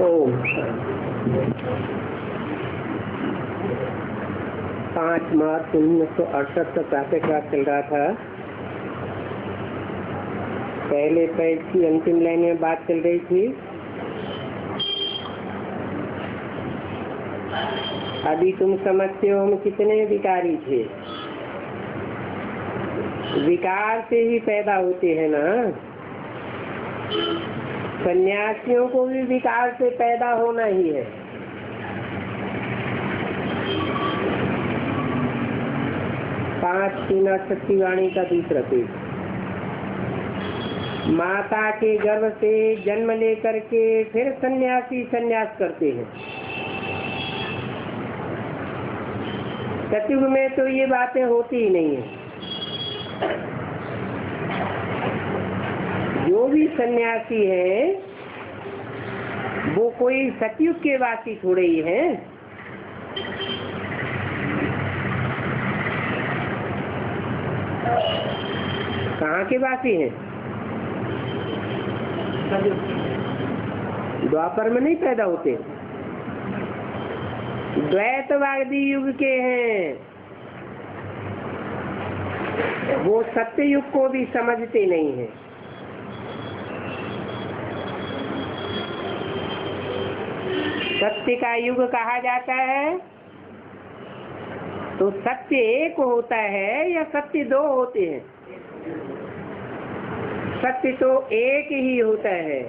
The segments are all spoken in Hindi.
ओम 5 मार्च 1968 का प्रातः क्लास चल रहा था। पहले पेज की अंतिम लाइन में बात चल रही थी। अभी तुम समझते हो हम कितने विकारी थे। विकार से ही पैदा होते हैं ना। सन्यासियों को भी विकार से पैदा होना ही है। पांच 368 वाणी का दूसरा पेज। माता के गर्भ से जन्म लेकर के फिर सन्यासी सन्यास करते हैं। सतयुग में तो ये बातें होती ही नहीं है। जो भी सन्यासी है वो कोई सतयुग के वासी थोड़े ही हैं। कहाँ के वासी हैं? द्वापर में नहीं पैदा होते, द्वैतवादी युग के हैं। वो सत्य युग को भी समझते नहीं हैं। सत्य का युग कहा जाता है तो सत्य एक होता है या सत्य दो होते हैं? सत्य तो एक ही होता है।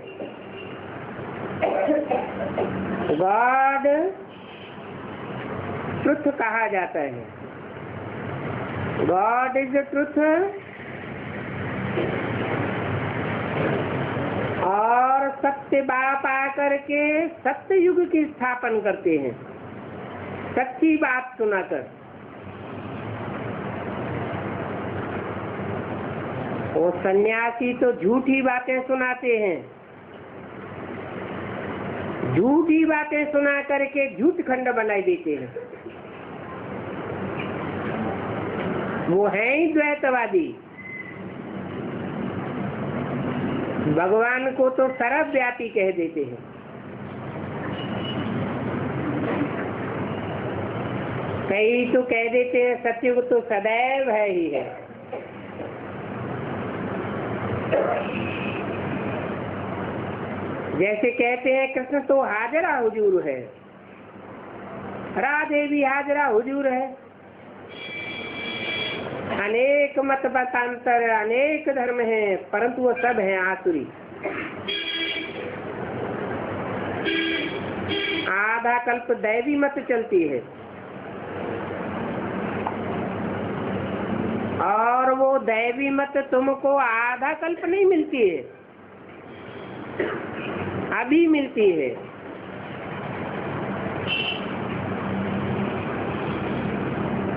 गॉड ट्रुथ कहा जाता है। God is the truth. और सत्य बाप आकर के सत्य युग की स्थापन करते हैं सच्ची बात सुनाकर। वो सन्यासी तो झूठी बातें सुनाते हैं। झूठी बातें सुना करके झूठ खंड बनाई देते हैं। वो है ही द्वैतवादी। भगवान को तो सर्वव्यापी कह देते हैं। कई तो कह देते हैं सत्युग तो सदैव है ही है। जैसे कहते हैं कृष्ण तो हाजरा हुजूर है, राधे भी हाजरा हुजूर है। अनेक मत मतांतर अनेक धर्म हैं परंतु वो सब हैं आसुरी। आधा कल्प दैवी मत चलती है और वो दैवी मत तुमको आधा कल्प नहीं मिलती है, अभी मिलती है।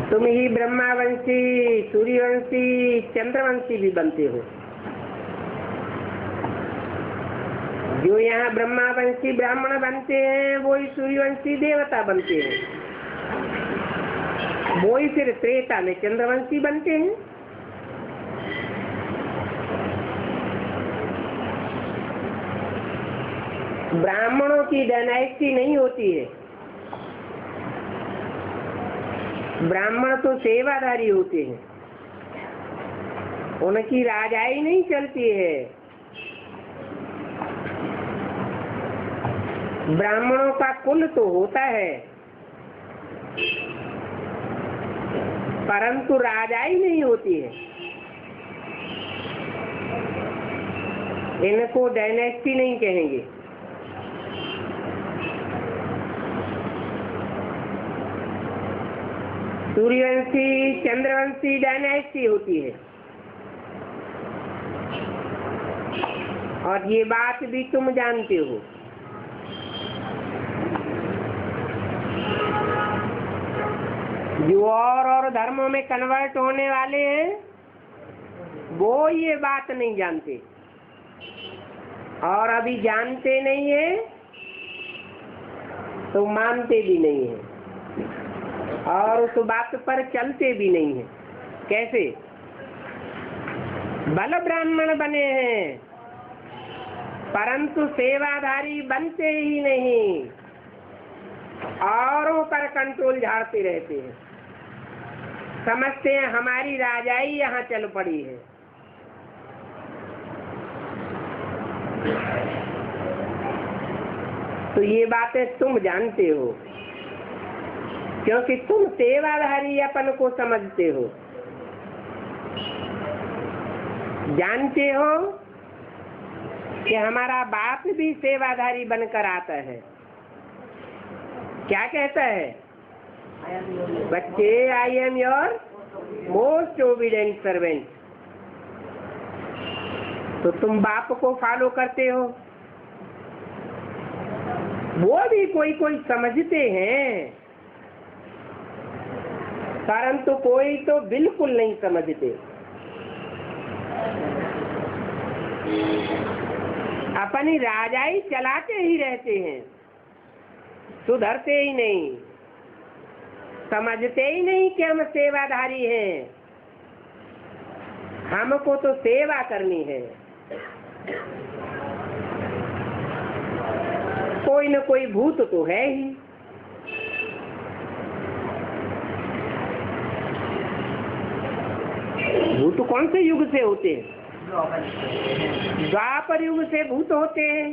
तुम ही ब्रह्मावंशी, सूर्यवंशी, चंद्रवंशी भी बनते हो। जो यहाँ ब्रह्मावंशी ब्राह्मण बनते हैं वो ही सूर्यवंशी देवता बनते हैं। वो ही फिर त्रेता में चंद्रवंशी बनते हैं। ब्राह्मणों की डायनेस्टी नहीं होती है। ब्राह्मण तो सेवाधारी होते हैं। उनकी राजाई नहीं चलती है। ब्राह्मणों का कुल तो होता है, परंतु राजाई नहीं होती है। इनको डायनेस्टी नहीं कहेंगे। सूर्यवंशी चंद्रवंशी डायनेस्टी होती है, और ये बात भी तुम जानते हो। जो और धर्मों में कन्वर्ट होने वाले हैं वो ये बात नहीं जानते, और अभी जानते नहीं है तो मानते भी नहीं है, और उस बात पर चलते भी नहीं है। कैसे? बल ब्राह्मण बने हैं परंतु सेवाधारी बनते ही नहीं, औरों पर कंट्रोल झाड़ते रहते हैं। समझते हैं हमारी राजाई यहाँ चल पड़ी है। तो ये बातें तुम जानते हो, क्योंकि तुम सेवाधारी अपन को समझते हो। जानते हो कि हमारा बाप भी सेवाधारी बनकर आता है। क्या कहता है? बच्चे, I am your most obedient servant. तो तुम बाप को फॉलो करते हो। वो भी कोई कोई समझते हैं, परंतु कोई तो बिल्कुल नहीं समझते। अपनी राजाई चलाते ही रहते हैं, सुधरते ही नहीं, समझते ही नहीं कि हम सेवाधारी हैं। हमको तो सेवा करनी है। कोई न कोई भूत तो है ही। भूत कौन से युग से होते हैं? द्वापर युग से भूत होते हैं,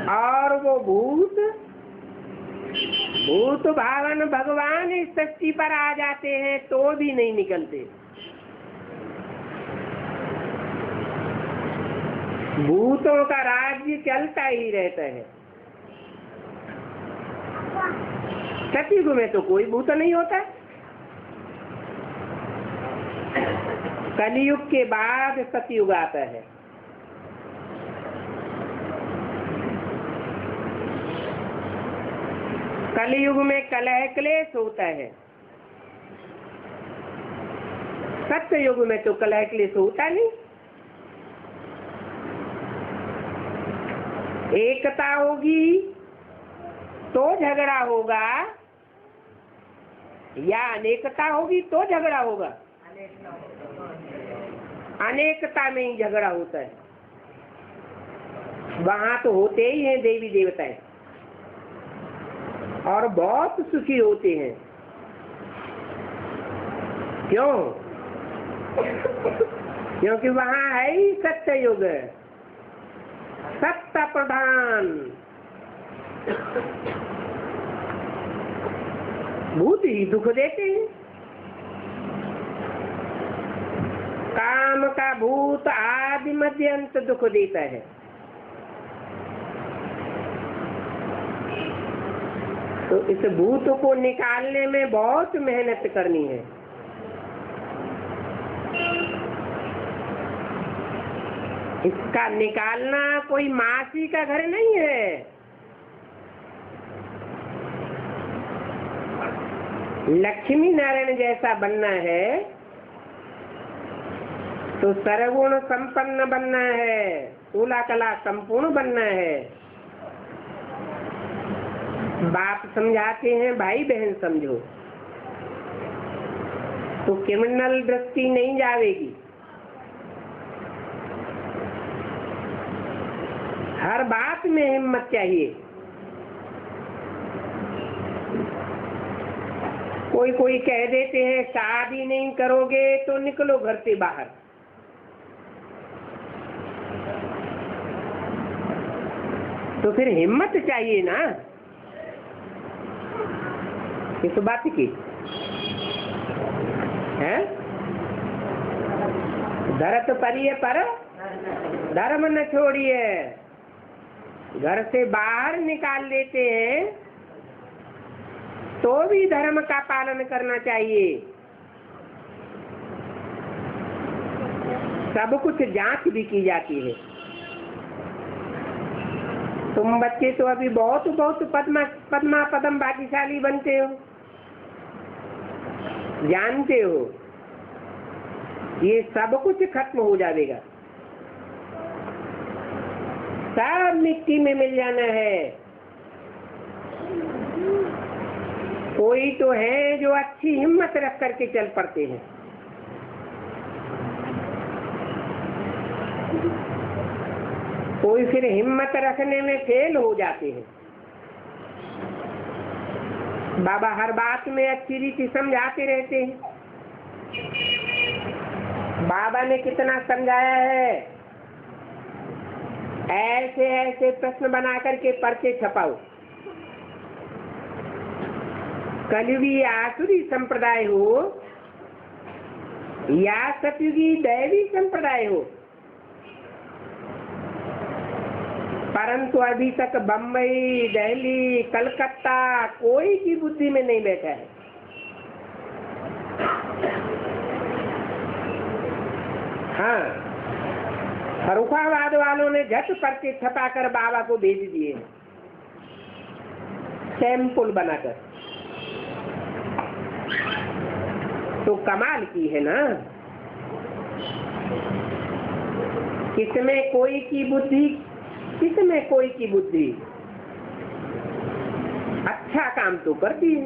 और वो भूत भावन भगवान इस सृष्टि पर आ जाते हैं तो भी नहीं निकलते। भूतों का राज्य चलता ही रहता है। सतयुग में तो कोई भूत नहीं होता। कलियुग के बाद सतयुग आता है। कलियुग में कलह क्लेश होता है। सत्ययुग में तो कलह क्लेश होता नहीं। एकता होगी तो झगड़ा होगा, या अनेकता होगी तो झगड़ा होगा? अनेकता में ही झगड़ा होता है। वहां तो होते ही हैं देवी देवताएं, और बहुत सुखी होते हैं। क्यों? क्योंकि वहां है ही सत्य युग, सत्य प्रधान। भूत ही दुख देते हैं। काम का भूत आदि मध्य अंत दुख देता है। तो इस भूत को निकालने में बहुत मेहनत करनी है। इसका निकालना कोई मासी का घर नहीं है। लक्ष्मी नारायण जैसा बनना है तो सर्वगुण संपन्न बनना है, तूला कला संपूर्ण बनना है। बाप समझाते हैं भाई बहन समझो, तो क्रिमिनल दृष्टि नहीं जाएगी। हर बात में हिम्मत चाहिए। कोई कह देते हैं शादी नहीं करोगे तो निकलो घर से बाहर। तो फिर हिम्मत चाहिए ना इस बात की है। धरत परिये पर धर्म न छोड़िए। घर से बाहर निकाल देते हैं तो भी धर्म का पालन करना चाहिए। सब कुछ जांच भी की जाती है। तुम बच्चे तो अभी बहुत बहुत पद्मा पदम भाग्यशाली बनते हो, जानते हो ये सब कुछ खत्म हो जाएगा, सब मिट्टी में मिल जाना है। कोई तो है जो अच्छी हिम्मत रख करके चल पड़ते हैं। कोई फिर हिम्मत रखने में फेल हो जाते हैं। बाबा हर बात में अच्छी रीति समझाते रहते हैं। बाबा ने कितना समझाया है, ऐसे ऐसे प्रश्न बना करके पर्चे छपाओ। कलयुगी आसुरी संप्रदाय हो या सतयुगी दैवी संप्रदाय हो, परंतु अभी तक बम्बई, दिल्ली, कलकत्ता कोई की बुद्धि में नहीं बैठा है। हाँ, फर्रुखाबाद वालों ने झट पर्चे छपाकर बाबा को भेज दिए, सैंपल बनाकर। तो कमाल की है ना। किसमें कोई की बुद्धि, किसमें कोई की बुद्धि अच्छा काम तो करती है,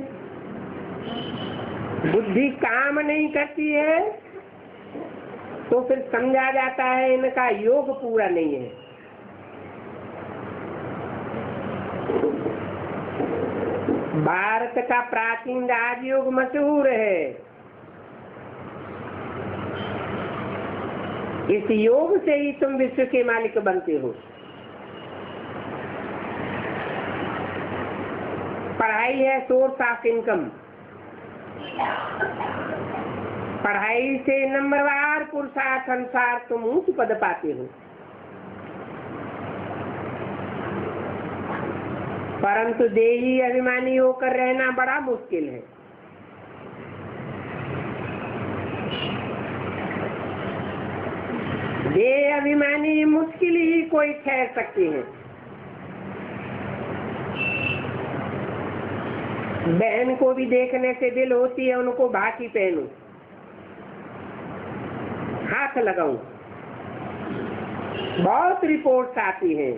बुद्धि काम नहीं करती है तो फिर समझा जाता है इनका योग पूरा नहीं है। भारत का प्राचीन राजयोग मशहूर है। इस योग से ही तुम विश्व के मालिक बनते हो। पढ़ाई है सोर्स ऑफ इनकम। पढ़ाई से नंबरवार पुरुषार्थ अनुसार तुम ऊंच पद पाते हो, परंतु देही अभिमानी होकर रहना बड़ा मुश्किल है। देह अभिमानी मुश्किल ही कोई ठहर सकते हैं। बहन को भी देखने से दिल होती है उनको भाटी पहनूं, हाथ लगाऊं। बहुत रिपोर्ट्स आती हैं।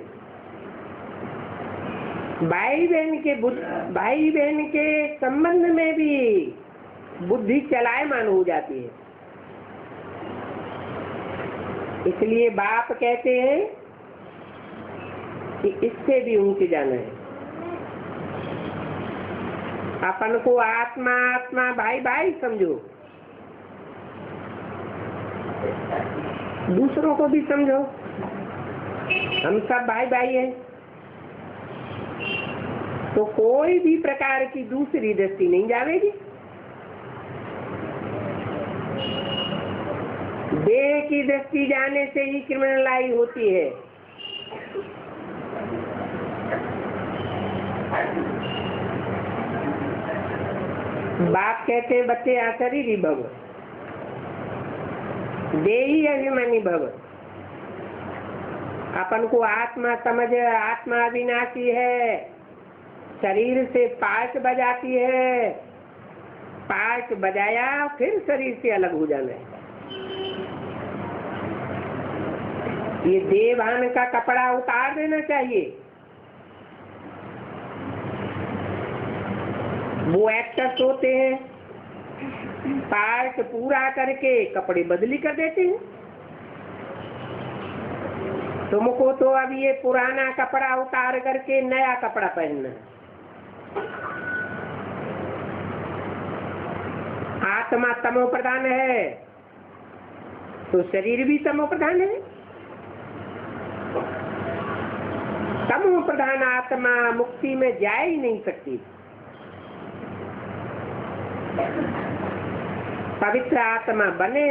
भाई बहन के संबंध में भी बुद्धि चलायमान हो जाती है। इसलिए बाप कहते हैं कि इससे भी ऊंचे जाना है। अपन को आत्मा आत्मा भाई भाई समझो, दूसरों को भी समझो, हम सब भाई भाई हैं। तो कोई भी प्रकार की दूसरी दृष्टि नहीं जाएगी। देह की दृष्टि जाने से ही क्रिमिनलाई होती है। बाप कहते हैं बच्चे अशरीरी भव, देही अभिमानी भव। अपन को आत्मा समझ, आत्मा अविनाशी है। शरीर से पार्ट बजाती है, पार्ट बजाया फिर शरीर से अलग हो जाना है। ये देवान का कपड़ा उतार देना चाहिए। वो एक्टर्स होते हैं, पार्ट पूरा करके कपड़े बदली कर देते हैं। तुमको तो अब ये पुराना कपड़ा उतार करके नया कपड़ा पहनना है। आत्मा तमो प्रधान है तो शरीर भी तमो प्रधान है। तमो प्रधान आत्मा मुक्ति में जा ही नहीं सकती। पवित्र आत्मा बने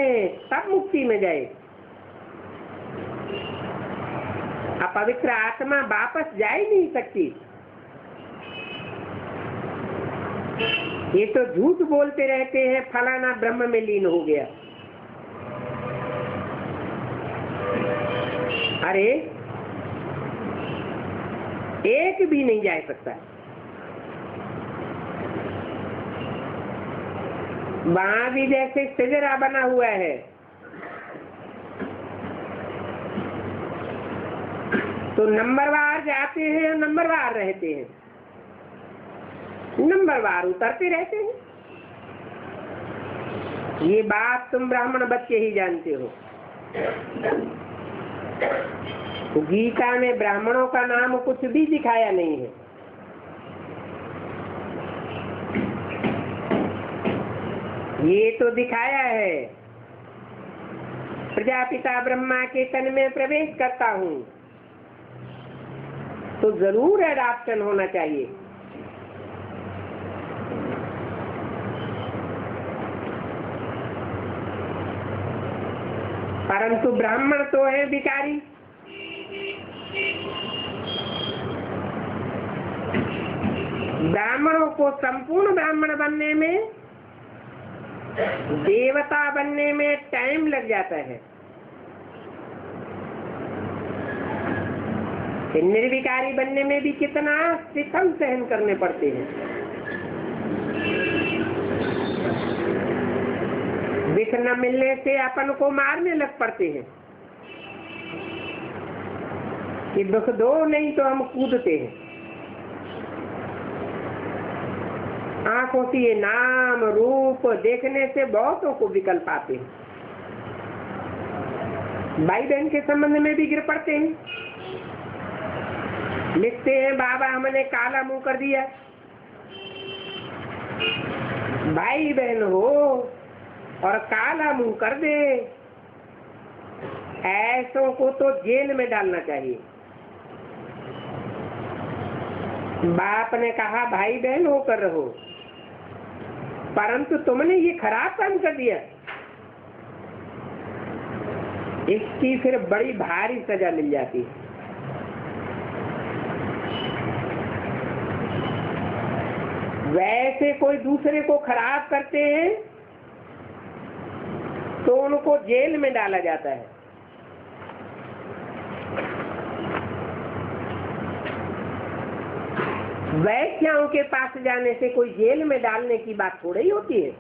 तब मुक्ति में जाए। अपवित्र आत्मा वापस जा ही नहीं सकती। ये तो झूठ बोलते रहते हैं फलाना ब्रह्म में लीन हो गया। अरे एक भी नहीं जा सकता। वहां भी जैसे सिजरा बना हुआ है, तो नंबरवार जाते हैं, नंबरवार रहते हैं, नंबरवार उतरते रहते हैं। ये बात तुम ब्राह्मण बच्चे ही जानते हो। गीता में ब्राह्मणों का नाम कुछ भी दिखाया नहीं है। ये तो दिखाया है प्रजापिता ब्रह्मा के तन में प्रवेश करता हूँ तो जरूर एडाप्शन होना चाहिए। परंतु ब्राह्मण तो है भिखारी। ब्राह्मणों को संपूर्ण ब्राह्मण बनने में, देवता बनने में टाइम लग जाता है। निर्विकारी बनने में भी कितना सितम सहन करने पड़ते हैं। विष न मिलने से अपन को मारने लग पड़ते हैं कि दुख दो नहीं तो हम कूदते हैं। आंखों से ये नाम रूप देखने से बहुतों को विकल्प आते हैं। भाई बहन के संबंध में भी गिर पड़ते हैं। लिखते हैं बाबा हमने काला मुंह कर दिया। भाई बहन हो और काला मुंह कर दे, ऐसों को तो जेल में डालना चाहिए। बाप ने कहा भाई बहन होकर रहो, परंतु तुमने ये खराब काम कर दिया, इसकी फिर बड़ी भारी सजा मिल जाती है। वैसे कोई दूसरे को खराब करते हैं तो उनको जेल में डाला जाता है। वैश्याओं के पास जाने से कोई जेल में डालने की बात थोड़ी ही होती है।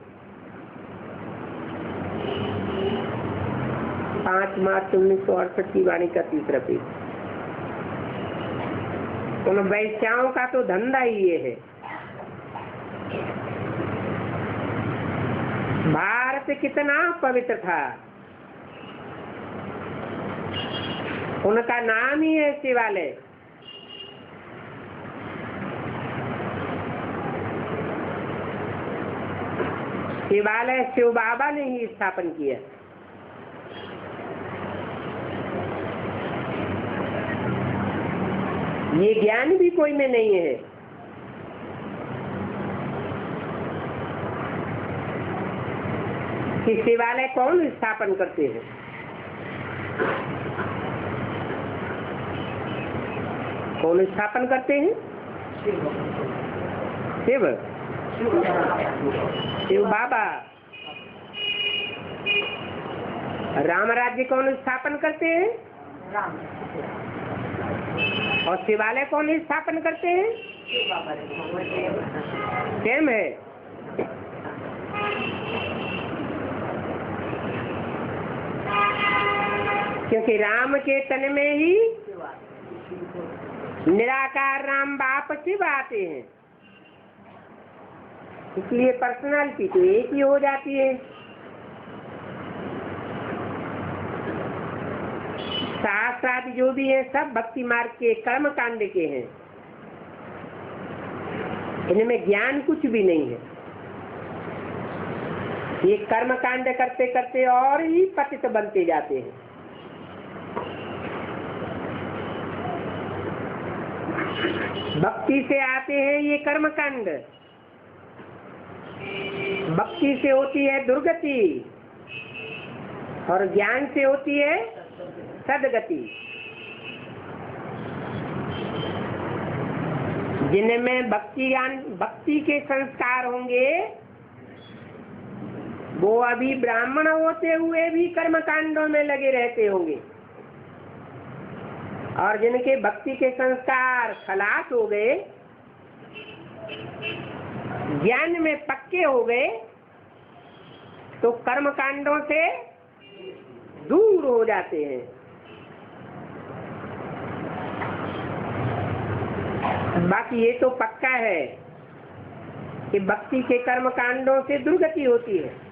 5 मार्च 1968 की वाणी का 3रा पेज। उन वैश्याओं का तो धंधा ही ये है। भारत कितना पवित्र था, उनका नाम ही है शिवालय। शिवालय शिव बाबा ने ही स्थापन किया। ये ज्ञान भी कोई में नहीं है। कि शिवालय कौन स्थापन करते हैं? कौन स्थापन करते हैं? शिव शिव बाबा। राम राज्य कौन स्थापन करते हैं? और शिवालय कौन स्थापन करते हैं? सेम है। क्योंकि राम के तन में ही निराकार राम बाप शिव आते हैं, इसलिए पर्सनालिटी तो एक ही हो जाती है। शास्त्रादि जो भी है सब भक्ति मार्ग के कर्म कांड के हैं, इनमें ज्ञान कुछ भी नहीं है। ये कर्म कांड करते करते और ही पतित बनते जाते हैं। भक्ति से आते हैं ये कर्म कांड, भक्ति से होती है दुर्गति और ज्ञान से होती है सदगति। जिनमें भक्ति के संस्कार होंगे वो अभी ब्राह्मण होते हुए भी कर्म कांडों में लगे रहते होंगे, और जिनके भक्ति के संस्कार खलास हो गए, ज्ञान में पक्के हो गए, तो कर्म कांडों से दूर हो जाते हैं। बाकी ये तो पक्का है कि भक्ति के कर्म कांडों से दुर्गति होती है।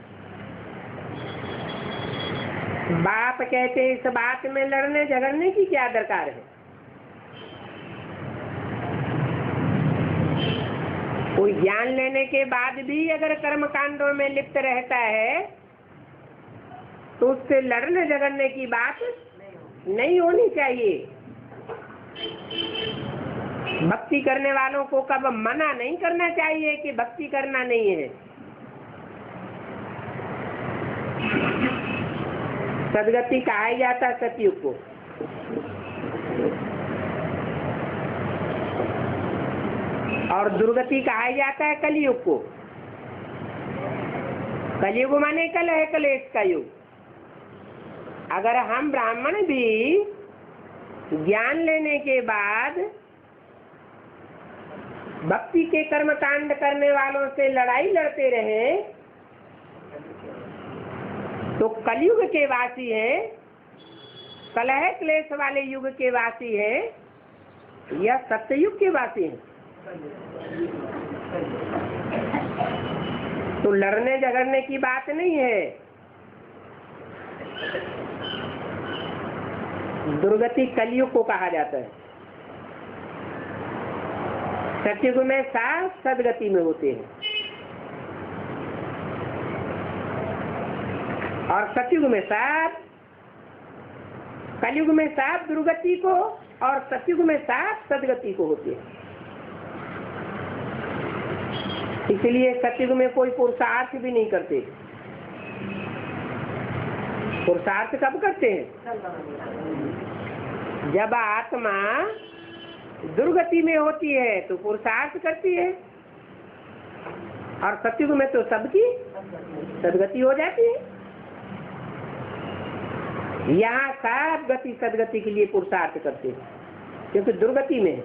बाप कहते हैं इस बात में लड़ने झगड़ने की क्या दरकार है। कोई ज्ञान लेने के बाद भी अगर कर्म कांडों में लिप्त रहता है तो उससे लड़ने झगड़ने की बात नहीं होनी चाहिए। भक्ति करने वालों को कब मना नहीं करना चाहिए कि भक्ति करना नहीं है। सदगति कहा जाता है सतयुग को। और दुर्गति कहा जाता है कलयुग को। कलयुग माने कल है कलेश का युग। अगर हम ब्राह्मण भी ज्ञान लेने के बाद भक्ति के कर्म कांड करने वालों से लड़ाई लड़ते रहे तो कलयुग के वासी हैं, कलह क्लेश वाले युग के वासी हैं या सत्ययुग के वासी हैं। तो लड़ने झगड़ने की बात नहीं है। दुर्गति कलयुग को कहा जाता है। सतयुग में साफ सदगति में होते हैं, और सतयुग में साफ, कलयुग में साफ दुर्गति को और सतयुग में साफ सदगति को होते हैं। इसलिए सतयुग में कोई पुरुषार्थ भी नहीं करते। पुरुषार्थ कब करते हैं? जब आत्मा दुर्गति में होती है तो पुरुषार्थ करती है, और सतयुग में तो सबकी सदगति हो जाती है। यहाँ सब गति सदगति के लिए पुरुषार्थ करते हैं, क्योंकि दुर्गति में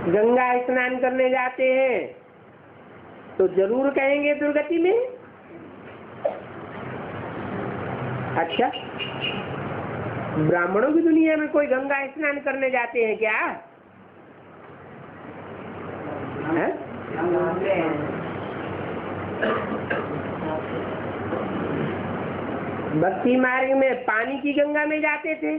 गंगा स्नान करने जाते हैं तो जरूर कहेंगे दुर्गति में। अच्छा, ब्राह्मणों की दुनिया में कोई गंगा स्नान करने जाते हैं क्या? है? भक्ति मार्ग में पानी की गंगा में जाते थे,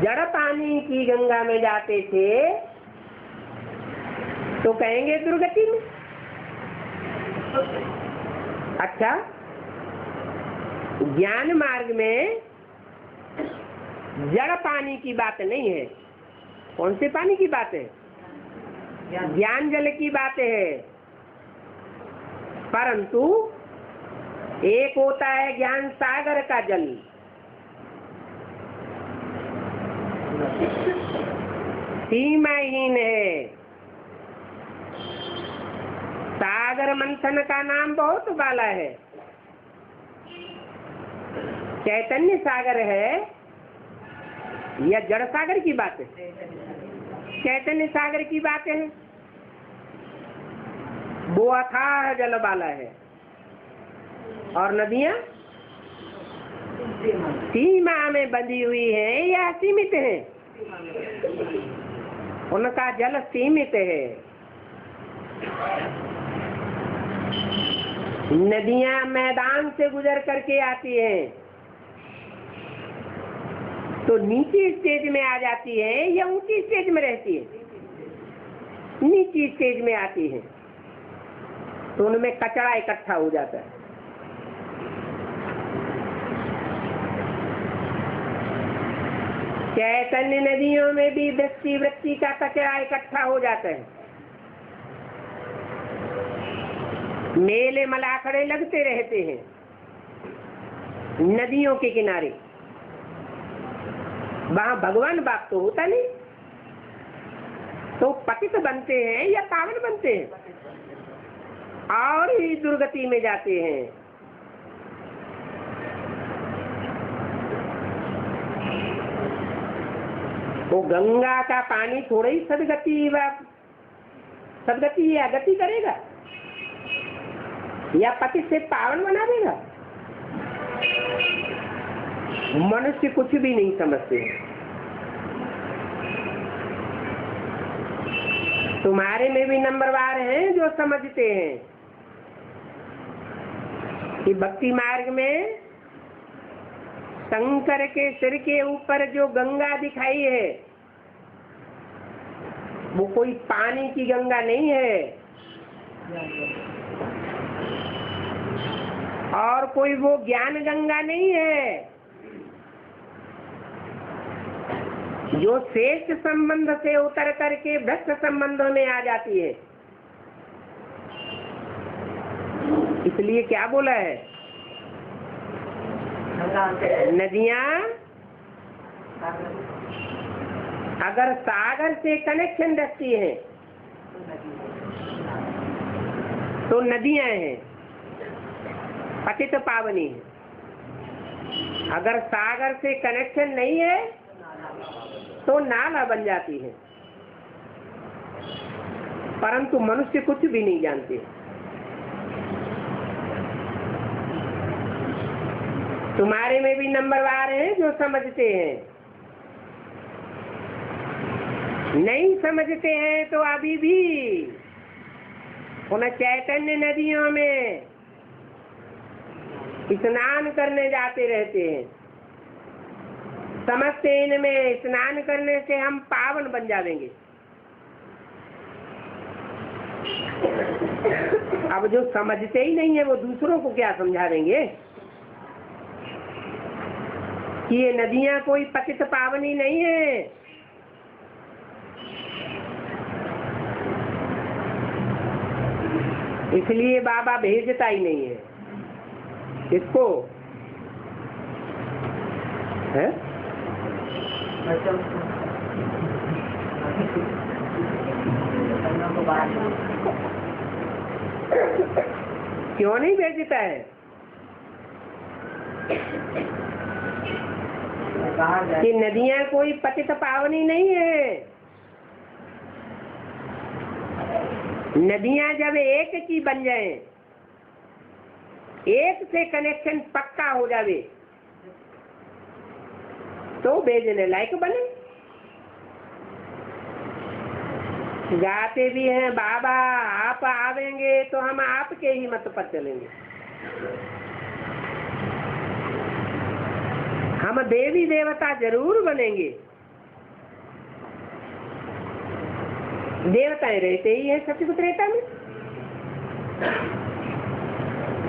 जड़ पानी की गंगा में जाते थे तो कहेंगे दुर्गति में। अच्छा, ज्ञान मार्ग में जड़ पानी की बात नहीं है। कौन से पानी की बात है? ज्ञान जल की बात है। परंतु एक होता है ज्ञान सागर का जल, सीमाहीन है। सागर मंथन का नाम बहुत बाला है। चैतन्य सागर है या जड़ सागर की बात है? चैतन्य सागर की बात है। वो अथाह जल वाला है, और नदियां सीमा में बंधी हुई है या सीमित है? उनका जल सीमित है। नदियां मैदान से गुजर करके आती हैं तो नीचे स्टेज में आ जाती है या ऊंची स्टेज में रहती है? नीची स्टेज में आती हैं तो उनमें कचरा इकट्ठा हो जाता है। चैतन्य नदियों में भी वृत्ति वृत्ति का कचरा इकट्ठा हो जाता है। मेले मलाखड़े लगते रहते हैं नदियों के किनारे, वहां भगवान बाप तो होता नहीं, तो पतित बनते हैं या पावन बनते हैं और ही दुर्गति में जाते हैं। वो गंगा का पानी थोड़ा ही सदगति या गति करेगा या पति से पावन बना देगा। मनुष्य कुछ भी नहीं समझते। तुम्हारे में भी नंबरवार हैं जो समझते हैं कि भक्ति मार्ग में शंकर के सिर के ऊपर जो गंगा दिखाई है वो कोई पानी की गंगा नहीं है और कोई वो ज्ञान गंगा नहीं है जो श्रेष्ठ संबंध से उतर करके भ्रष्ट संबंधों में आ जाती है। इसलिए क्या बोला है, नदियां अगर सागर से कनेक्शन रखती हैं तो नदियां हैं, पतित पावनी है। अगर सागर से कनेक्शन नहीं है तो नाला बन जाती है। परंतु मनुष्य कुछ भी नहीं जानते। तुम्हारे में भी नंबरवार हैं जो समझते हैं, नहीं समझते हैं तो अभी भी उन चैतन्य नदियों में स्नान करने जाते रहते हैं। समझते इनमें स्नान करने से हम पावन बन जाएंगे। अब जो समझते ही नहीं है वो दूसरों को क्या समझा देंगे कि ये नदियां कोई पतित पावनी नहीं है। इसलिए बाबा भेजता ही नहीं है इसको है? क्यों नहीं भेजता है? कि नदियां कोई पतित पावनी नहीं है। नदियां जब एक की बन जाए, एक से कनेक्शन पक्का हो जावे तो भेजने लायक बने। गाते भी हैं बाबा आप आवेंगे तो हम आपके ही मत पर चलेंगे। हम देवी देवता जरूर बनेंगे। देवताएं रहते ही हैं सतयुग त्रेता में,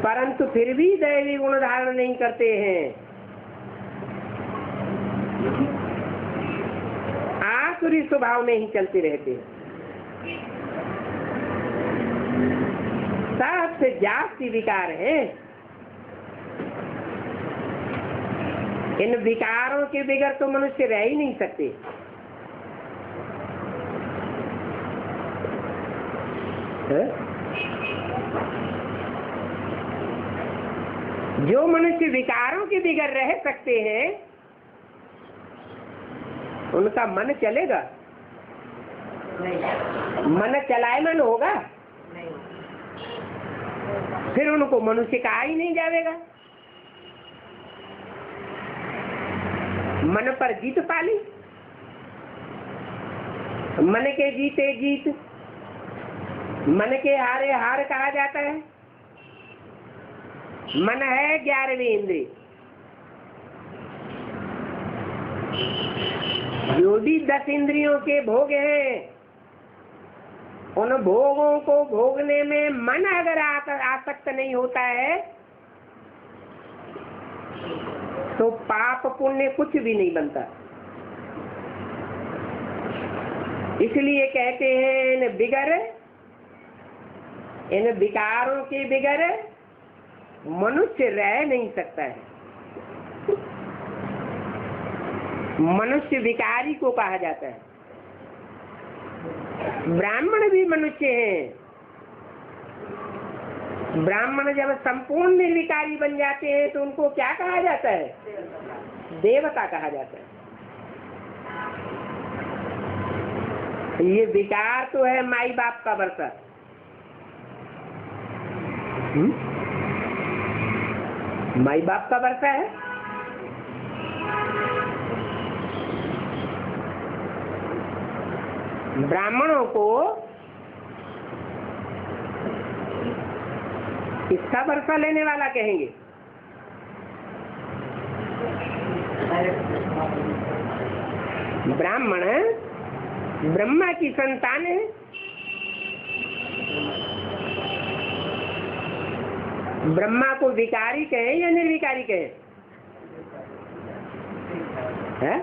परंतु फिर भी दैवी गुण धारण नहीं करते हैं। आसुरी स्वभाव में ही चलते रहते हैं। सबसे जास्ती विकार है। इन विकारों के बगैर तो मनुष्य रह ही नहीं सकते। जो मनुष्य विकारों के बगैर रह सकते हैं उनका मन चलेगा नहीं। मन चलायमान होगा नहीं। फिर उनको मनुष्य कहा ही नहीं जाएगा। मन पर जीत पाली, मन के जीते जीत, मन के हारे हार कहा जाता है। मन है 11वीं इंद्रिय। जो भी 10 इंद्रियों के भोग हैं उन भोगों को भोगने में मन अगर आसक्त नहीं होता है तो पाप पुण्य कुछ भी नहीं बनता। इसलिए कहते हैं इन विकारों के बिगर मनुष्य रह नहीं सकता है। मनुष्य विकारी को कहा जाता है। ब्राह्मण भी मनुष्य हैं। ब्राह्मण जब संपूर्ण निर्विकारी बन जाते हैं तो उनको क्या कहा जाता है? देवता कहा जाता है। ये विकार तो है माई बाप का वर्षा। माई बाप का वर्षा है। ब्राह्मणों को किसका वर्षा लेने वाला कहेंगे? ब्राह्मण ब्रह्मा की संतान है। ब्रह्मा को विकारी कहे या निर्विकारी कहे? है?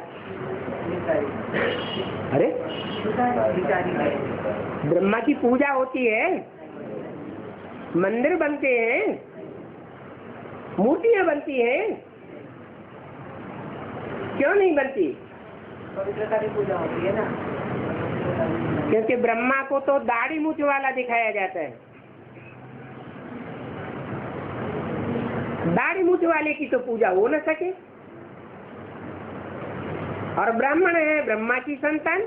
अरे ब्रह्मा की पूजा होती है, मंदिर बनते हैं, मूर्तियां बनती हैं, क्यों नहीं बनती? पवित्रता की पूजा होती है ना। क्योंकि ब्रह्मा को तो दाढ़ी मूछ वाला दिखाया जाता है। दाढ़ी मूछ वाले की तो पूजा हो न सके। और ब्राह्मण है ब्रह्मा की संतान,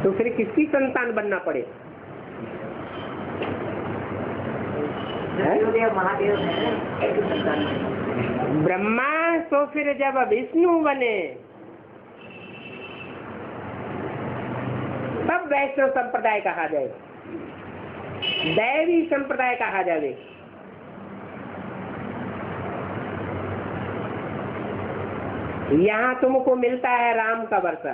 तो फिर किसकी संतान बनना पड़े? महादेव ब्रह्मा तो फिर जब विष्णु बने तब वैष्णव संप्रदाय कहा जाए, दैवी संप्रदाय कहा जाए। यहाँ तुमको मिलता है राम का वर्षा।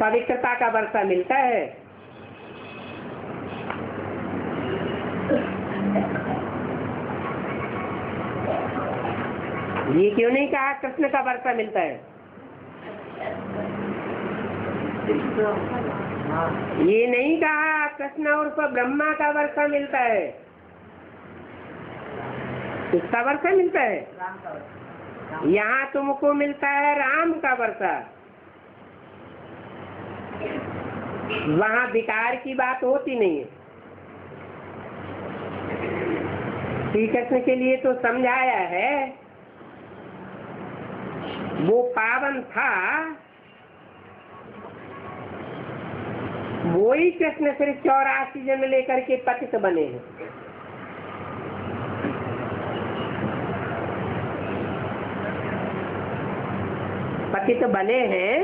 पवित्रता का वर्षा मिलता है। ये क्यों नहीं कहा कृष्ण का वर्षा मिलता है? ये नहीं कहा कृष्ण उर्फ ब्रह्मा का वर्षा मिलता है। किसका वर्षा मिलता है? यहाँ तुमको मिलता है राम का वर्षा। वहाँ विकार की बात होती नहीं है। श्री कृष्ण के लिए तो समझाया है, वो पावन था, वो ही कृष्ण फिर 84 जन्म लेकर के पतित बने हैं। पतित बने हैं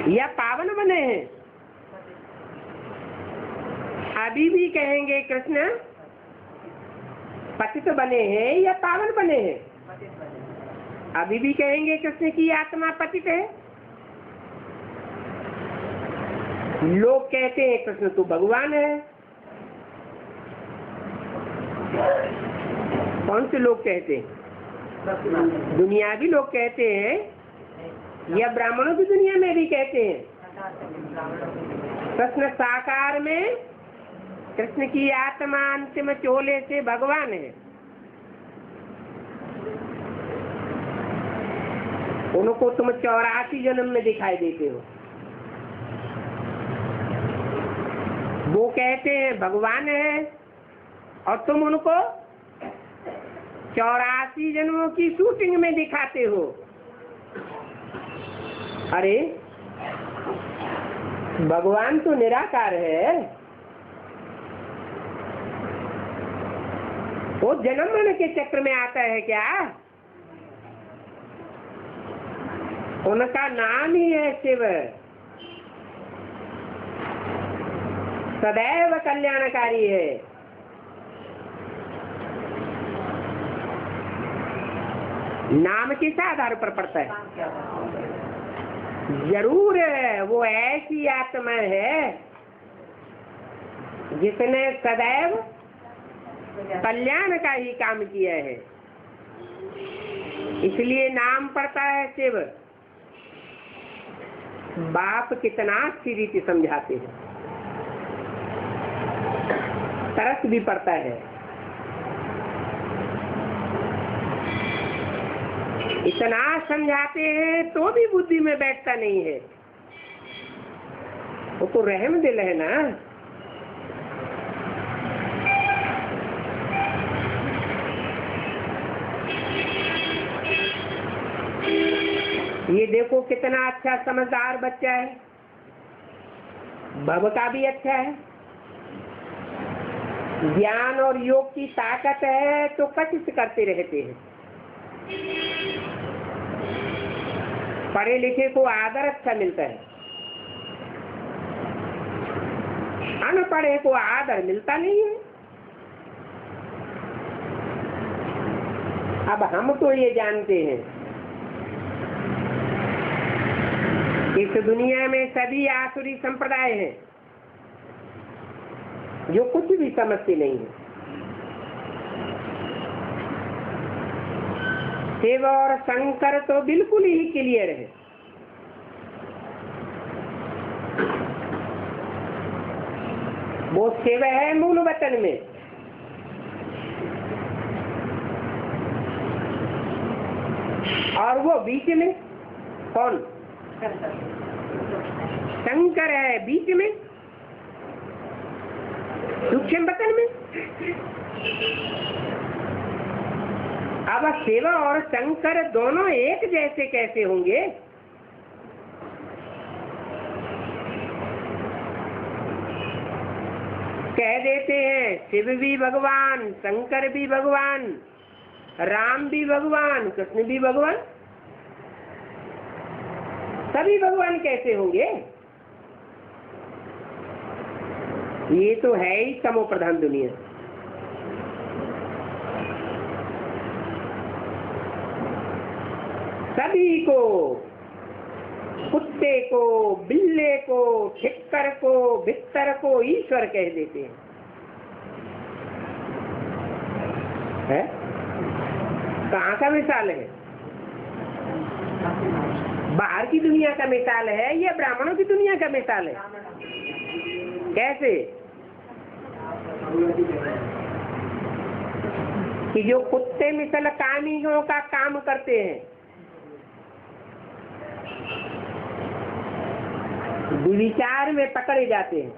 या पावन बने हैं? अभी भी कहेंगे कृष्ण पतित बने हैं या पावन बने हैं? अभी भी कहेंगे कृष्ण की आत्मा पतित है। लोग कहते हैं कृष्ण तो भगवान है। कौन से लोग कहते हैं? दुनियावी लोग कहते हैं या ब्राह्मणों की दुनिया में भी कहते हैं? कृष्ण साकार में कृष्ण की आत्मा अंतिम चोले से भगवान है। उनको तुम 84 जन्म में दिखाई देते हो। वो कहते हैं भगवान है और तुम उनको 84 जन्मों की शूटिंग में दिखाते हो। अरे भगवान तो निराकार है, वो जन्म मरण के चक्र में आता है क्या? उनका नाम ही है शिव, सदैव कल्याणकारी है। नाम किस आधार पर पड़ता है? जरूर वो ऐसी आत्मा है जिसने सदैव कल्याण का ही काम किया है, इसलिए नाम पड़ता है शिव। बाप कितना अच्छी रीति समझाते हैं, तरस भी पड़ता है। इतना समझाते हैं तो भी बुद्धि में बैठता नहीं है। वो तो रहम दिल है ना। ये देखो कितना अच्छा समझदार बच्चा है, भव का भी अच्छा है, ज्ञान और योग की ताकत है, तो कशिश करते रहते हैं। पढ़े लिखे को आदर अच्छा मिलता है, अनपढ़े को आदर मिलता नहीं है। अब हम तो ये जानते हैं इस दुनिया में सभी आसुरी संप्रदाय हैं जो कुछ भी समझते नहीं है। शिव और शंकर तो बिल्कुल ही क्लियर है। वो शिव है मूल वचन में, और वो बीच में कौन? शंकर है बीच में, सूक्ष्म वचन में। अब शिव और शंकर दोनों एक जैसे कैसे होंगे? कह देते हैं शिव भी भगवान, शंकर भी भगवान, राम भी भगवान, कृष्ण भी भगवान। सभी भगवान कैसे होंगे? ये तो है ही तमो प्रधान दुनिया। सभी को, कुत्ते को, बिल्ले को, ठिक्कर को, भित्तर को ईश्वर कह देते हैं। है? कहाँ का मिसाल है? बाहर की दुनिया का मिसाल है या ब्राह्मणों की दुनिया का मिसाल है? कैसे? कि जो कुत्ते मिसल कामियों का काम करते हैं, विचार में पकड़े जाते हैं,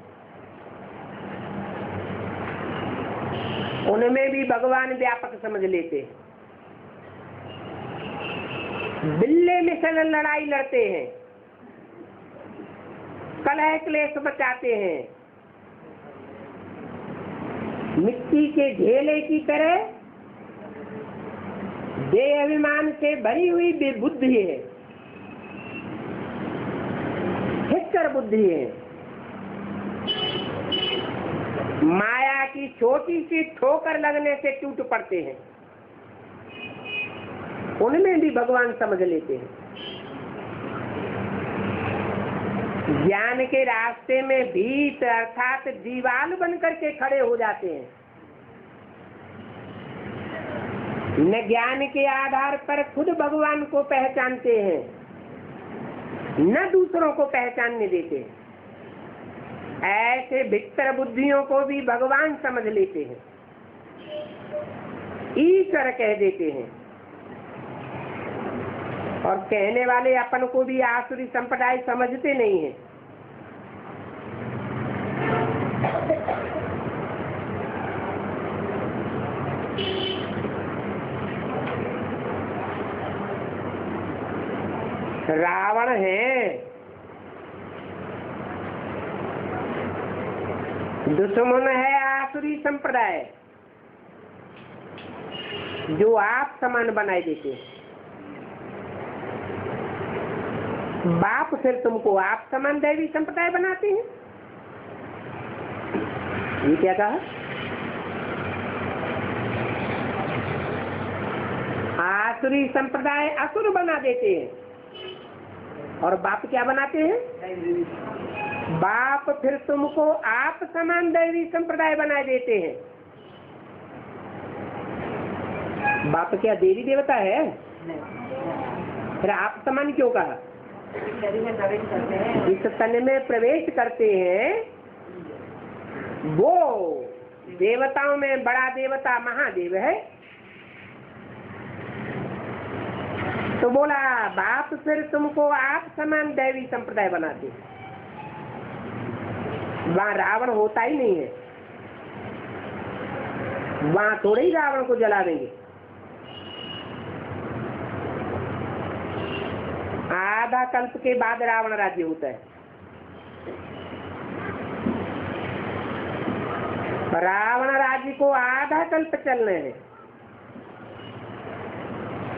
उनमें भी भगवान व्यापक समझ लेते हैं। बिल्ले मिसल लड़ाई लड़ते हैं, कलह क्लेश बचाते हैं, मिट्टी के ढेले की तरह देह अभिमान से भरी हुई बुद्धि है, हिस्कर बुद्धि है। माया की छोटी सी ठोकर लगने से टूट पड़ते हैं, उनमें भी भगवान समझ लेते हैं। ज्ञान के रास्ते में भीत अर्थात दीवाल बनकर के खड़े हो जाते हैं। न ज्ञान के आधार पर खुद भगवान को पहचानते हैं, न दूसरों को पहचानने देते हैं। ऐसे भित्तर बुद्धियों को भी भगवान समझ लेते हैं, ईश्वर कह देते हैं। और कहने वाले अपन को भी आसुरी संप्रदाय समझते नहीं है। रावण है, दुश्मन है आसुरी संप्रदाय, जो आप समान बनाए देते हैं। बाप फिर तुमको आप समान दैवी संप्रदाय बनाते हैं। ये क्या कहा? आसुरी संप्रदाय असुर बना देते हैं, और बाप क्या बनाते हैं? बाप फिर तुमको आप समान दैवी संप्रदाय बना देते हैं। बाप क्या देवी देवता है? फिर आप समान क्यों कहा? जिस तन में प्रवेश करते हैं वो देवताओं में बड़ा देवता महादेव है। तो बोला बाप फिर तुमको आप समान दैवी संप्रदाय बनाते। वहाँ रावण होता ही नहीं है, वहाँ थोड़े ही रावण को जला देंगे। आधा कल्प के बाद रावण राज्य होता है। रावण राज्य को आधा कल्प चलने हैं।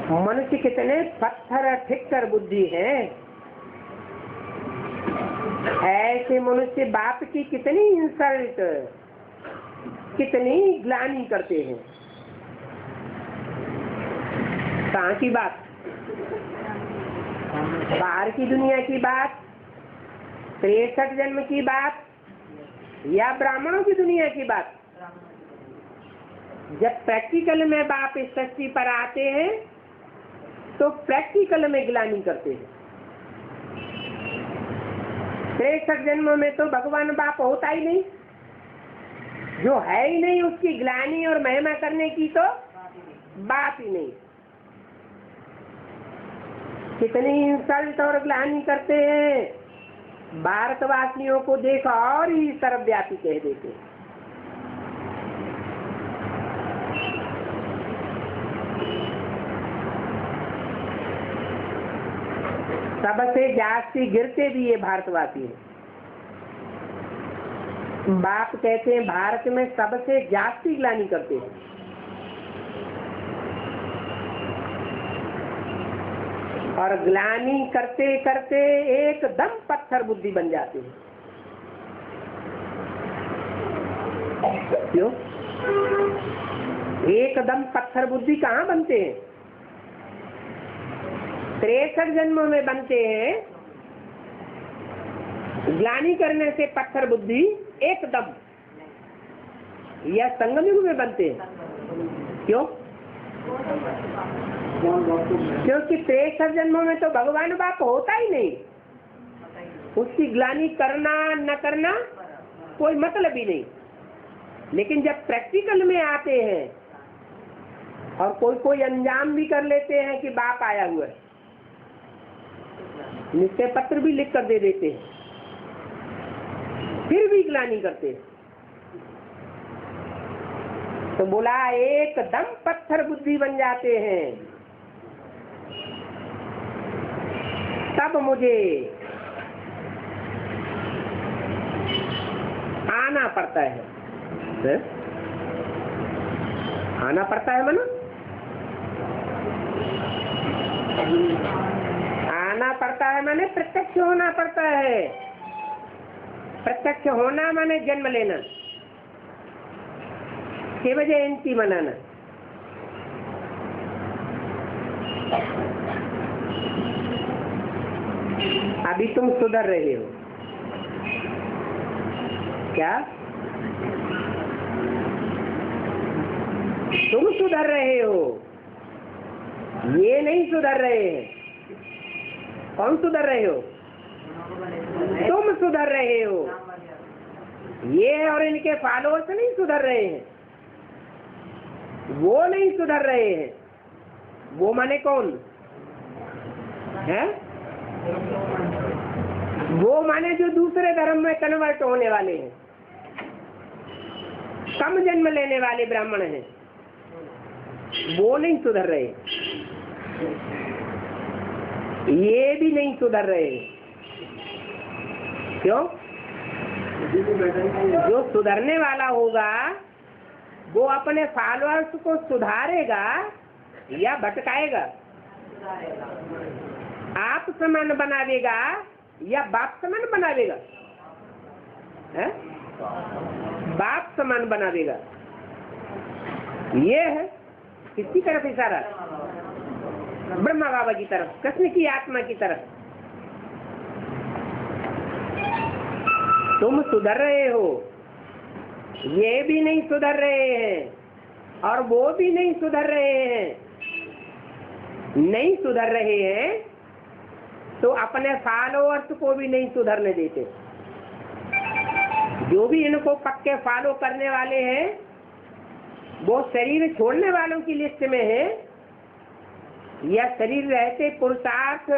मनुष्य कितने पत्थर ठिक्कर बुद्धि है, ऐसे मनुष्य बाप की कितनी इंसल्ट, कितनी ग्लानि करते हैं। कहाँ की बात? बाहर की दुनिया की बात, 63 जन्म की बात, या ब्राह्मणों की दुनिया की बात? जब प्रैक्टिकल में बाप इस सृष्टि पर आते हैं तो प्रैक्टिकल में ग्लानि करते हैं। 63 जन्मों में तो भगवान बाप होता ही नहीं, जो है ही नहीं उसकी ग्लानि और महिमा करने की तो बात ही नहीं। कितनी इंसल्ट और ग्लानि करते हैं। भारतवासियों को देखो और ही सर्वव्यापी कह देते। सबसे जास्ती गिरते भी ये भारतवासी हैं। बाप कहते हैं भारत में सबसे जास्ती ग्लानि करते हैं। और ग्लानि करते करते एकदम पत्थर बुद्धि बन जाते हैं। क्यों? एकदम पत्थर बुद्धि कहाँ बनते हैं? 63 जन्मों में बनते हैं। ग्लानि करने से पत्थर बुद्धि एकदम, या संगम युग में बनते हैं। क्यों? क्योंकि 63 जन्मों में तो भगवान बाप होता ही नहीं, उसकी ग्लानि करना न करना कोई मतलब ही नहीं। लेकिन जब प्रैक्टिकल में आते हैं और कोई कोई अंजाम भी कर लेते हैं कि बाप आया हुआ है, निश्चय पत्र भी लिख कर दे देते हैं, फिर भी ग्लानि करते हैं। तो बोला एकदम पत्थर बुद्धि बन जाते हैं। तब मुझे आना पड़ता है। आना पड़ता है मानो आना पड़ता है, माने प्रत्यक्ष होना पड़ता है। प्रत्यक्ष होना माने जन्म लेना, शिव जयंती मनाना। अभी तुम सुधर रहे हो क्या? तुम सुधर रहे हो, ये नहीं सुधर रहे हैं। कौन सुधर रहे हो? तुम सुधर रहे हो। ये और इनके फॉलोअर्स नहीं सुधर रहे हैं, वो नहीं सुधर रहे हैं। वो माने कौन है? वो माने जो दूसरे धर्म में कन्वर्ट होने वाले हैं, कम जन्म लेने वाले ब्राह्मण हैं, वो नहीं सुधर रहे। ये भी नहीं सुधर रहे। क्यों? जो सुधरने वाला होगा वो अपने फॉलोअर्स को सुधारेगा या भटकाएगा? आप समान बनावेगा या बाप समान बनावेगा? है? बाप समान बनावेगा। ये है किसकी तरफ इशारा? ब्रह्मा बाबा की तरफ, कृष्ण की आत्मा की तरफ। तुम सुधर रहे हो, ये भी नहीं सुधर रहे हैं और वो भी नहीं सुधर रहे हैं। नहीं सुधर रहे हैं तो अपने फॉलोअर्स को भी नहीं सुधरने देते। जो भी इनको पक्के फॉलो करने वाले हैं वो शरीर छोड़ने वालों की लिस्ट में है या शरीर रहते पुरुषार्थ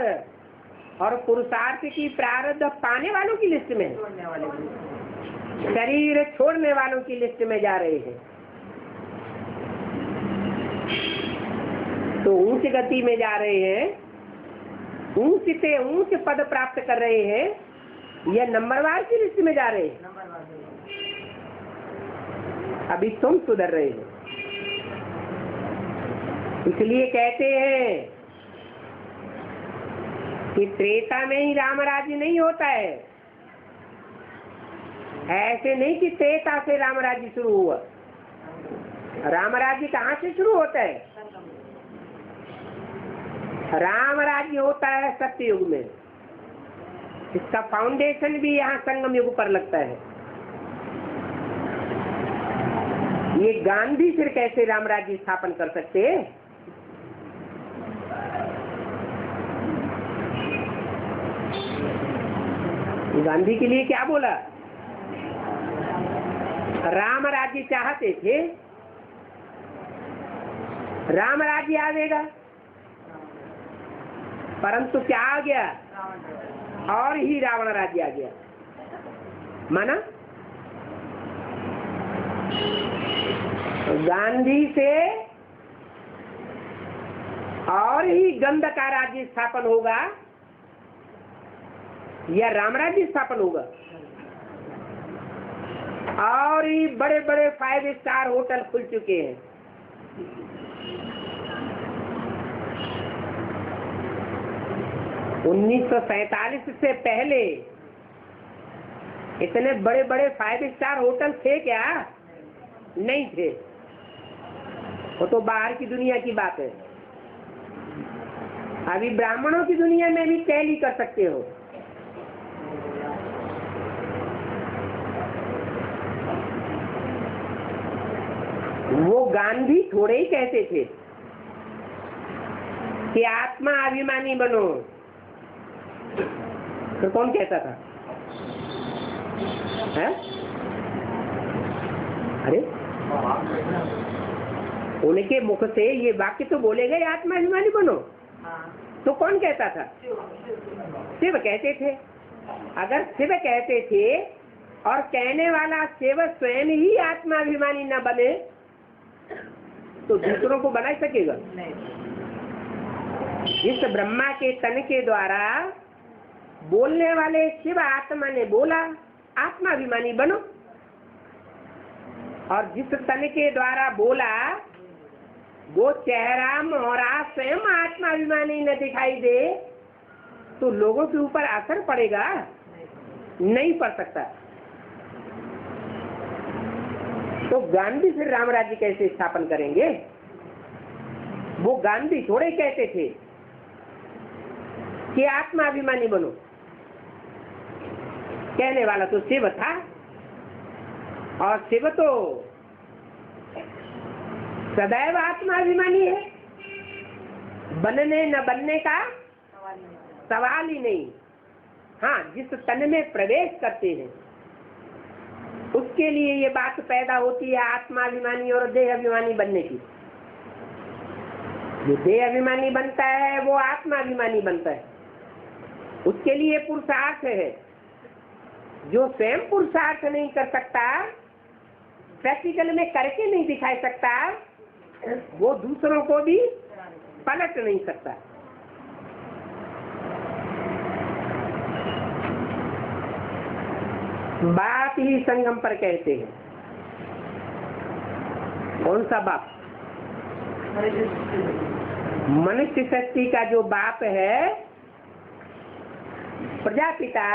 और पुरुषार्थ की प्रारब्ध पाने वालों की लिस्ट में? शरीर छोड़ने वालों की लिस्ट में जा रहे हैं। तो ऊंच गति में जा रहे हैं, ऊंच से ऊंच पद प्राप्त कर रहे हैं या नंबरवार की लिस्ट में जा रहे हैं? अभी तुम सुधर रहे हो। इसलिए कहते हैं कि त्रेता में ही राम राज्य नहीं होता है। ऐसे नहीं कि त्रेता से राम राज्य शुरू हुआ। राम राज्य कहाँ से शुरू होता है? राम राज्य होता है सत्ययुग में। इसका फाउंडेशन भी यहाँ संगम युग पर लगता है। ये गांधी फिर कैसे राम राज्य स्थापन कर सकते हैं? गांधी के लिए क्या बोला? राम राज्य चाहते थे, राम राज्य आवेगा, परंतु क्या आ गया? और ही रावण राज्य आ गया। माना गांधी से और ही गंध का राज्य स्थापन होगा या राम राज्य स्थापन होगा? और ही बड़े बड़े 5 स्टार होटल खुल चुके हैं। (1947) से पहले इतने बड़े बड़े 5 स्टार होटल थे क्या? नहीं थे। वो तो बाहर की दुनिया की बात है। अभी ब्राह्मणों की दुनिया में भी टैली कर सकते हो। वो गांधी थोड़े ही कहते थे कि आत्मा अभिमानी बनो। तो कौन कहता था? है? अरे उनके मुख से ये वाक्य तो बोले गए, आत्मा अभिमानी बनो। तो कौन कहता था? शिव कहते थे। अगर शिव कहते थे और कहने वाला शिव स्वयं ही आत्माभिमानी न बने तो दूसरों को बना सकेगा? इस ब्रह्मा के तन के द्वारा बोलने वाले शिव आत्मा ने बोला आत्माभिमानी बनो, और जिस तन के द्वारा बोला वो चेहरा मोहरा स्वयं आत्माभिमानी न दिखाई दे तो लोगों के ऊपर असर पड़ेगा? नहीं पड़ सकता। तो गांधी फिर राम राज्य कैसे स्थापन करेंगे? वो गांधी थोड़े कहते थे कि आत्माभिमानी बनो। कहने वाला तो शिव था, और शिव तो सदैव आत्माभिमानी है। बनने न बनने का सवाल ही नहीं। हाँ, जिस तन में प्रवेश करते हैं उसके लिए ये बात पैदा होती है आत्माभिमानी और देह अभिमानी बनने की। जो देह अभिमानी बनता है वो आत्माभिमानी बनता है। उसके लिए पुरुषार्थ है। जो स्वयं पुरुषार्थ नहीं कर सकता, प्रैक्टिकल में करके नहीं दिखा सकता, वो दूसरों को भी पलट नहीं सकता। बाप ही संगम पर कहते हैं। कौन सा बाप? मनुष्य शक्ति का जो बाप है, प्रजापिता,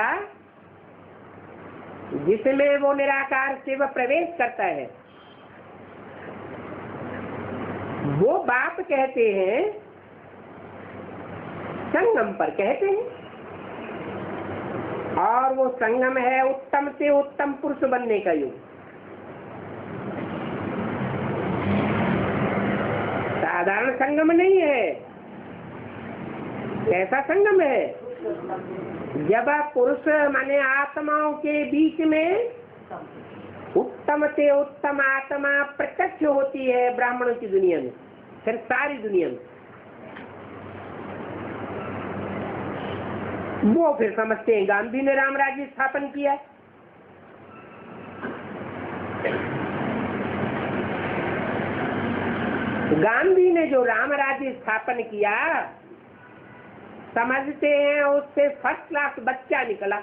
जिसमें वो निराकार शिव प्रवेश करता है, वो बाप कहते हैं संगम पर कहते हैं। और वो संगम है उत्तम से उत्तम पुरुष बनने का युग। साधारण संगम नहीं है। कैसा संगम है? जब पुरुष माने आत्माओं के बीच में उत्तम से उत्तम आत्मा प्रत्यक्ष होती है ब्राह्मणों की दुनिया में, फिर सारी दुनिया में, वो फिर समझते हैं गांधी ने राम राज्य स्थापन किया। गांधी ने जो राम राज्य स्थापन किया, समझते हैं उससे फर्स्ट क्लास बच्चा निकला।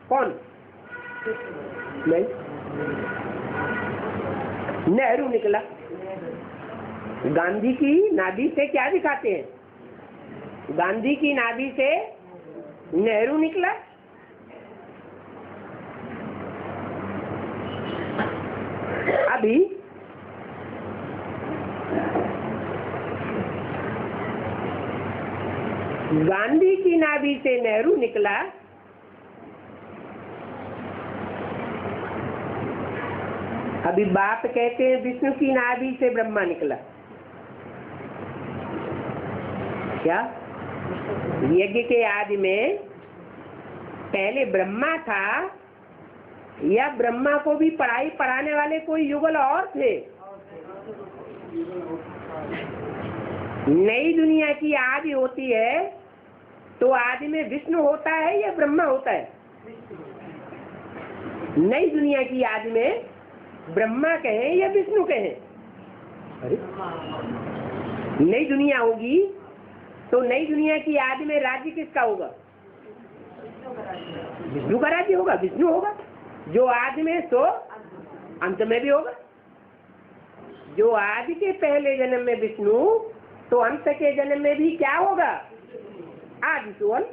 कौन? नहीं, नेहरू निकला। गांधी की नाभि से क्या दिखाते हैं? गांधी की नाभि से नेहरू निकला। अभी गांधी की नाभि से नेहरू निकला, अभी बाप कहते हैं विष्णु की नाभि से ब्रह्मा निकला। क्या? यज्ञ के आदि में पहले ब्रह्मा था या ब्रह्मा को भी पढ़ाई पढ़ाने वाले कोई युगल और थे? नई दुनिया की आदि होती है तो आदि में विष्णु होता है या ब्रह्मा होता है? नई दुनिया की आदि में ब्रह्मा कहें या विष्णु कहें? अरे नई दुनिया होगी तो नई दुनिया की आदि में राज्य किसका होगा? विष्णु का राज्य होगा, विष्णु होगा। जो आदि में सो अंत में भी होगा। जो आदि के पहले जन्म में विष्णु, तो अंत के जन्म में भी क्या होगा? आदि तो अंत।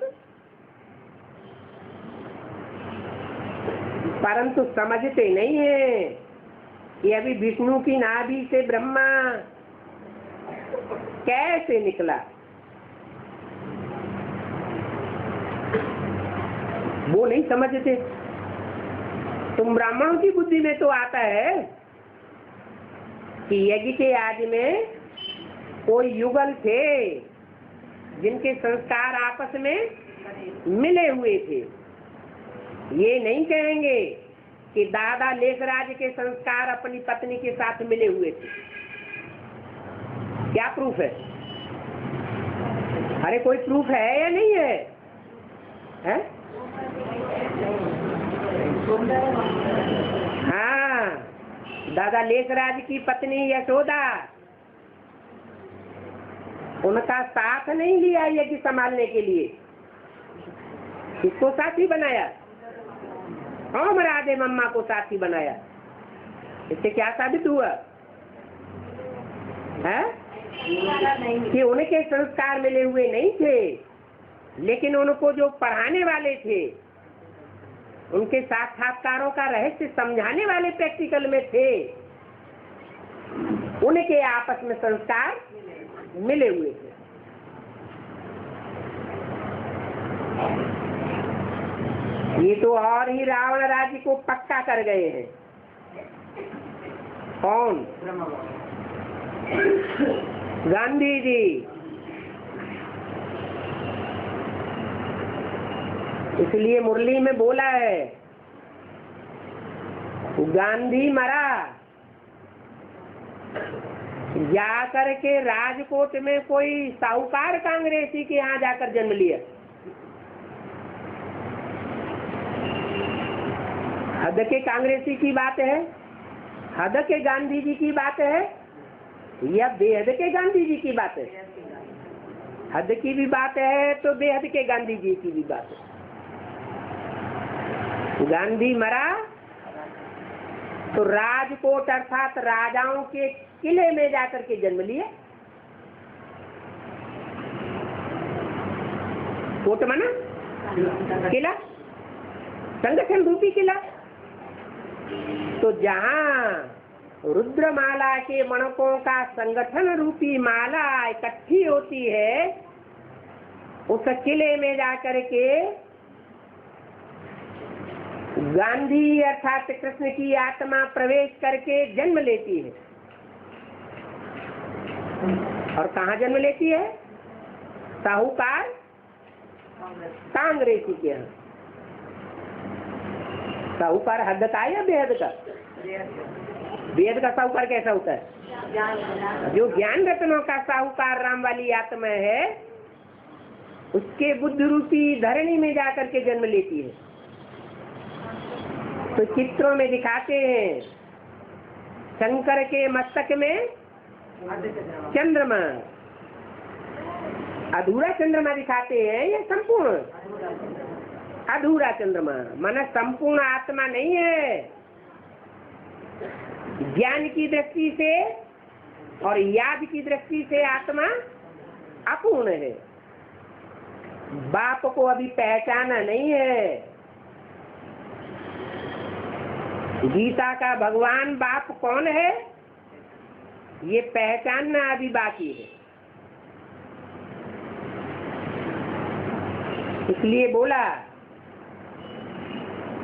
परंतु समझते नहीं है कि अभी विष्णु की नाभि से ब्रह्मा कैसे निकला, वो नहीं समझते। तुम ब्राह्मणों की बुद्धि में तो आता है कि यज्ञ के आदि में कोई युगल थे जिनके संस्कार आपस में मिले हुए थे। ये नहीं कहेंगे कि दादा लेखराज के संस्कार अपनी पत्नी के साथ मिले हुए थे। क्या प्रूफ है? अरे कोई प्रूफ है या नहीं है? है? हाँ, दादा लेखराज की पत्नी यशोदा, उनका साथ नहीं लिया यज्ञ संभालने के लिए। किसको साथी बनाया? हम राधे मम्मा को साथी बनाया। इससे क्या साबित हुआ है? कि उनके संस्कार मिले हुए नहीं थे, लेकिन उनको जो पढ़ाने वाले थे, उनके साक्षात्कारों का रहस्य समझाने वाले प्रैक्टिकल में थे, उनके आपस में संस्कार मिले हुए थे। ये तो और ही रावण राज्य को पक्का कर गए हैं। कौन? गांधी जी। इसलिए मुरली में बोला है, गांधी मरा, जाकर के राजकोट में कोई साहूकार कांग्रेसी के यहाँ जाकर जन्म लिया। हद के कांग्रेसी की बात है, हद के गांधी जी की बात है, या बेहद के गांधी जी की बात है? हद की भी बात है तो बेहद के गांधी जी की भी बात है। गांधी मरा तो राजकोट अर्थात राजाओं के किले में जाकर के जन्म लिया। कोट माना किला, संगठन रूपी किला। तो जहाँ रुद्रमाला के मणकों का संगठन रूपी माला इकट्ठी होती है, उस किले में जाकर के गांधी अर्थात कृष्ण की आत्मा प्रवेश करके जन्म लेती है। और कहाँ जन्म लेती है? साहूकार कांग्रेसी के यहाँ। साहूकार हद का या बेहद का? बेहद का साहूकार कैसा होता है? जो ज्ञान रत्नों का साहूकार राम वाली आत्मा है, उसके बुद्ध रूपी धरणी में जाकर के जन्म लेती है। तो चित्रों में दिखाते हैं शंकर के मस्तक में चंद्रमा, अधूरा चंद्रमा दिखाते हैं। ये संपूर्ण अधूरा चंद्रमा माना संपूर्ण आत्मा नहीं है। ज्ञान की दृष्टि से और याद की दृष्टि से आत्मा अपूर्ण है। बाप को अभी पहचाना नहीं है। गीता का भगवान बाप कौन है, ये पहचानना अभी बाकी है। इसलिए बोला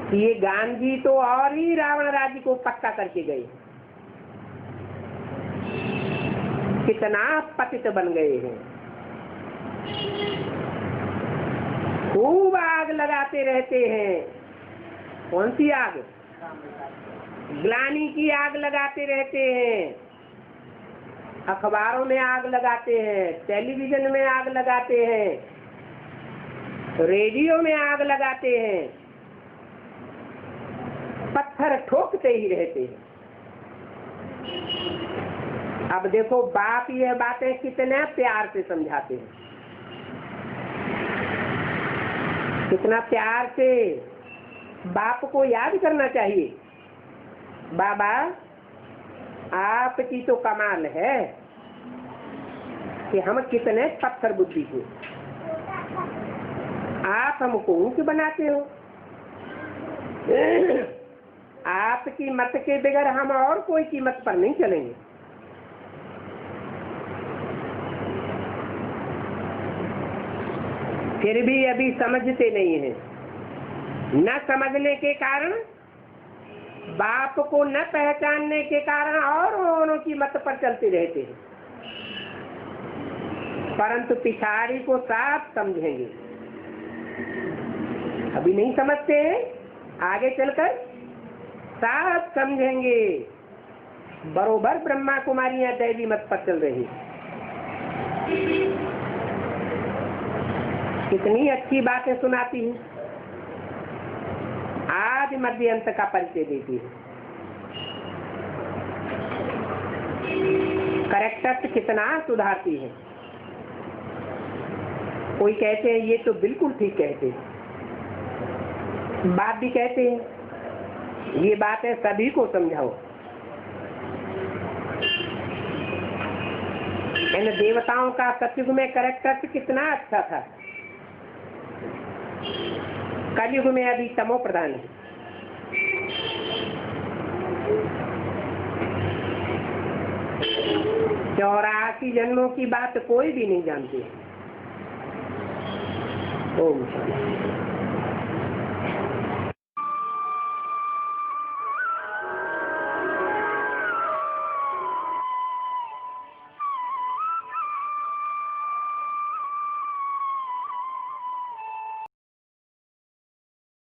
कि ये गांधी तो और ही रावण राज्य को पक्का करके गए, कितना पतित बन गए हैं। खूब आग लगाते रहते हैं। कौन सी आग? ग्लानि की आग लगाते रहते हैं। अखबारों में आग लगाते हैं, टेलीविजन में आग लगाते हैं, रेडियो में आग लगाते हैं, पत्थर ठोकते ही रहते हैं। अब देखो बाप ये बातें कितना प्यार से समझाते हैं, कितना प्यार से। बाप को याद करना चाहिए, बाबा आपकी तो कमाल है कि हम कितने पत्थर बुद्धि के, आप हमको ऊंच बनाते हो। आपकी मत के बगैर हम और कोई की मत पर नहीं चलेंगे। फिर भी अभी समझते नहीं है। न समझने के कारण, बाप को न पहचानने के कारण और उन्हों की मत पर चलते रहते हैं। परंतु पिछाड़ी को साफ समझेंगे, अभी नहीं समझते हैं, आगे चलकर साफ समझेंगे। बरोबर ब्रह्मा कुमारियां दैवी मत पर चल रही। कितनी अच्छी बातें सुनाती है, आदि मध्य अंत का परिचय देती है। करेक्टर कितना सुधारती है। कोई कहते हैं ये तो बिल्कुल ठीक कहते हैं, बात भी कहते हैं ये बातें सभी को समझाओ। इन देवताओं का सतयुग में करेक्टर कितना अच्छा था, कलयुग में अभी तमो प्रधान है। 84 जन्मों की बात कोई भी नहीं जानती। ओम शांति।